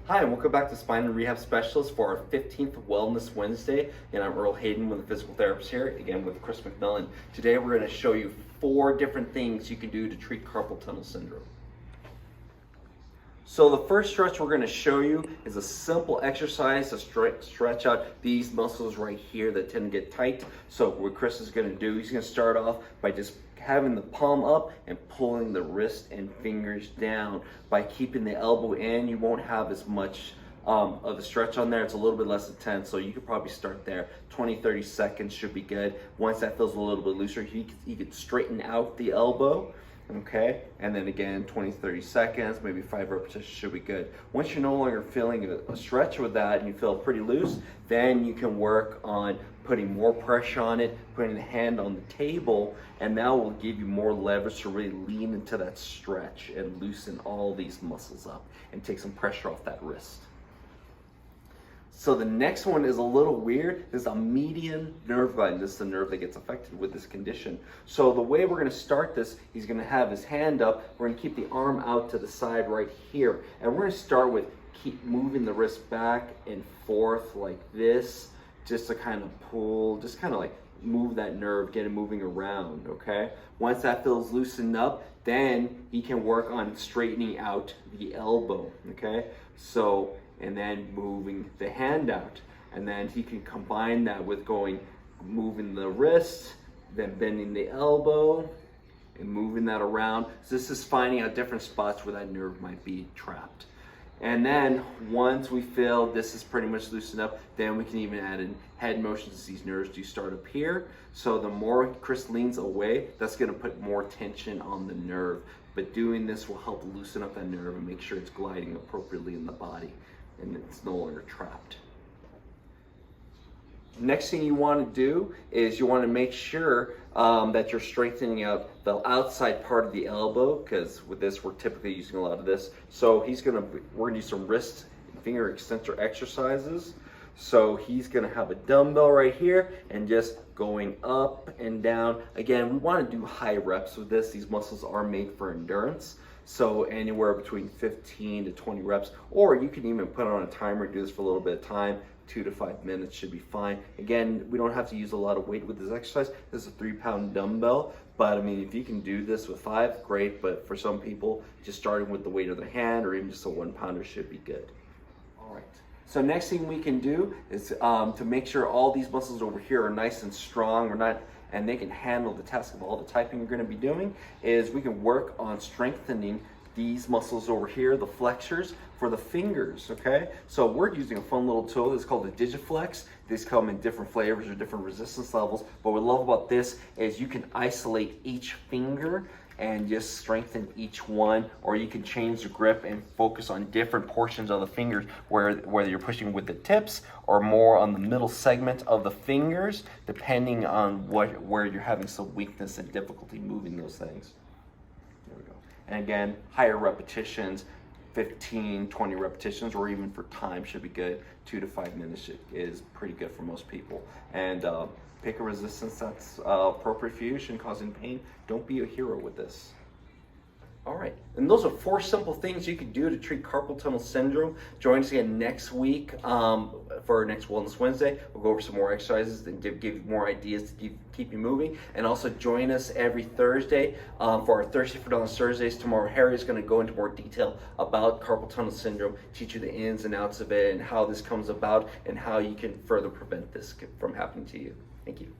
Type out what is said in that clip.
Hi, and welcome back to Spine and Rehab Specialists for our 15th Wellness Wednesday. And I'm Earl Hayden, one of the physical therapists here, again with Chris McMillen. Today we're going to show you 4 different things you can do to treat carpal tunnel syndrome. So the first stretch we're going to show you is a simple exercise to stretch out these muscles right here that tend to get tight. So what Chris is going to do, he's going to start off by just having the palm up and pulling the wrist and fingers down. By keeping the elbow in, you won't have as much of a stretch on there. It's a little bit less intense, so you could probably start there. 20-30 seconds should be good. Once that feels a little bit looser, you could straighten out the elbow. Okay, and then again 20-30 seconds, maybe 5 repetitions should be good. Once you're no longer feeling a stretch with that and you feel pretty loose, then you can work on putting more pressure on it, putting the hand on the table, and that will give you more leverage to really lean into that stretch and loosen all these muscles up and take some pressure off that wrist. So the next one is a little weird. This is a median nerve line. This is the nerve that gets affected with this condition. So the way we're going to start this, he's going to have his hand up. We're going to keep the arm out to the side right here. And we're going to start with keep moving the wrist back and forth like this, just to kind of pull, just kind of like move that nerve, get it moving around, okay? Once that feels loosened up, then he can work on straightening out the elbow, okay? So, and then moving the hand out. And then he can combine that with moving the wrist, then bending the elbow, and moving that around. So this is finding out different spots where that nerve might be trapped. And then once we feel this is pretty much loosened up, then we can even add in head motions as these nerves do start up here. So the more Chris leans away, that's gonna put more tension on the nerve. But doing this will help loosen up that nerve and make sure it's gliding appropriately in the body and it's no longer trapped. Next thing you want to do is you want to make sure that you're strengthening out the outside part of the elbow, because with this we're typically using a lot of this. So we're gonna do some wrist and finger extensor exercises. So he's gonna have a dumbbell right here and just going up and down. Again, we want to do high reps with this. These muscles are made for endurance. So anywhere between 15 to 20 reps, or you can even put on a timer, do this for a little bit of time. 2 to 5 minutes should be fine. Again, we don't have to use a lot of weight with this exercise. This is a 3-pound dumbbell, but I mean, if you can do this with 5, great. But for some people, just starting with the weight of their hand or even just a 1-pounder should be good. All right. So next thing we can do is to make sure all these muscles over here are nice and strong. And they can handle the task of all the typing you're going to be doing, is we can work on strengthening these muscles over here, the flexors, for the fingers, okay? So we're using a fun little tool that's called the Digiflex. These come in different flavors or different resistance levels, but what we love about this is you can isolate each finger and just strengthen each one, or you can change the grip and focus on different portions of the fingers, whether you're pushing with the tips or more on the middle segment of the fingers, depending on where you're having some weakness and difficulty moving those things. There we go. And again, higher repetitions, 15, 20 repetitions, or even for time should be good. 2 to 5 minutes is pretty good for most people. And pick a resistance that's appropriate for you, shouldn't cause any pain. Don't be a hero with this. All right, and those are 4 simple things you can do to treat carpal tunnel syndrome. Join us again next week for our next Wellness Wednesday. We'll go over some more exercises and give you more ideas to keep you moving. And also join us every Thursday for our Thirsty for Knowledge Thursdays. Tomorrow, Harry is going to go into more detail about carpal tunnel syndrome, teach you the ins and outs of it and how this comes about and how you can further prevent this from happening to you. Thank you.